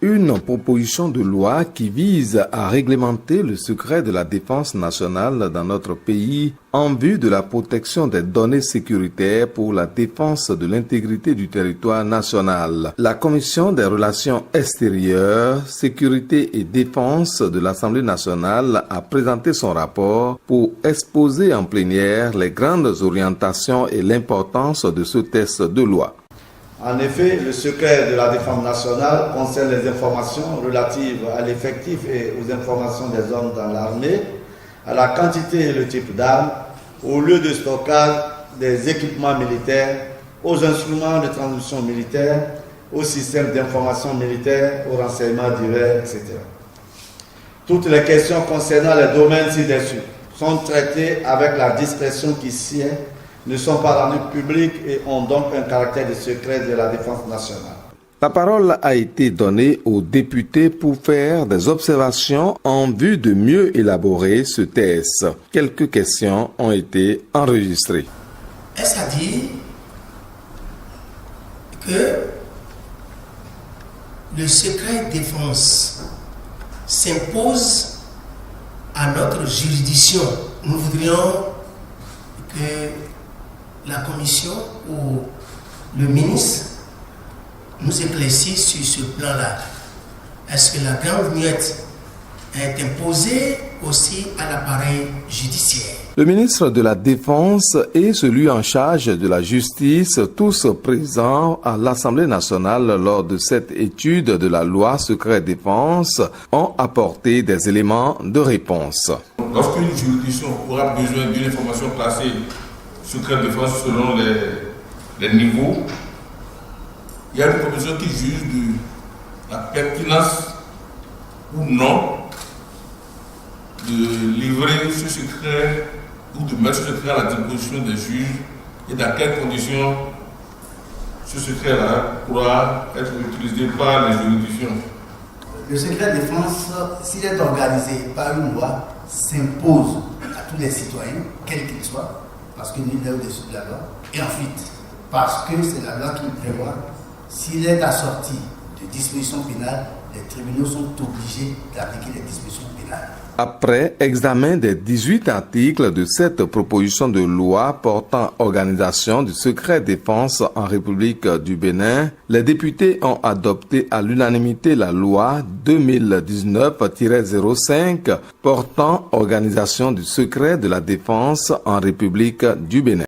Une proposition de loi qui vise à réglementer le secret de la défense nationale dans notre pays en vue de la protection des données sécuritaires pour la défense de l'intégrité du territoire national. La Commission des relations extérieures, sécurité et défense de l'Assemblée nationale a présenté son rapport pour exposer en plénière les grandes orientations et l'importance de ce texte de loi. En effet, le secret de la défense nationale concerne les informations relatives à l'effectif et aux informations des hommes dans l'armée, à la quantité et le type d'armes, au lieu de stockage des équipements militaires, aux instruments de transmission militaire, aux systèmes d'information militaire, aux renseignements divers, etc. Toutes les questions concernant les domaines ci-dessus sont traitées avec la discrétion qui sied, ne sont pas rendus publics et ont donc un caractère de secret de la défense nationale. La parole a été donnée aux députés pour faire des observations en vue de mieux élaborer ce texte. Quelques questions ont été enregistrées. Est-ce à dire que le secret défense s'impose à notre juridiction? Nous voudrions que la commission ou le ministre nous éclaircisse sur ce plan-là. Est-ce que la grande muette est imposée aussi à l'appareil judiciaire? Le ministre de la Défense et celui en charge de la justice, tous présents à l'Assemblée nationale lors de cette étude de la loi secret défense, ont apporté des éléments de réponse. Lorsqu'une juridiction aura besoin d'une information classée secret défense selon les niveaux, il y a une commission qui juge de la pertinence ou non de livrer ce secret ou de mettre ce secret à la disposition des juges et dans quelles conditions ce secret-là pourra être utilisé par les juridictions. Le secret défense, s'il est organisé par une loi, s'impose à tous les citoyens, quels qu'ils soient, parce que nul n'est au-dessus de la loi. Et ensuite, parce que c'est la loi qui le prévoit, s'il est assorti de dispositions pénales, les tribunaux sont obligés d'appliquer les dispositions pénales. Après examen des 18 articles de cette proposition de loi portant organisation du secret défense en République du Bénin, les députés ont adopté à l'unanimité la loi 2019-05 portant organisation du secret de la défense en République du Bénin.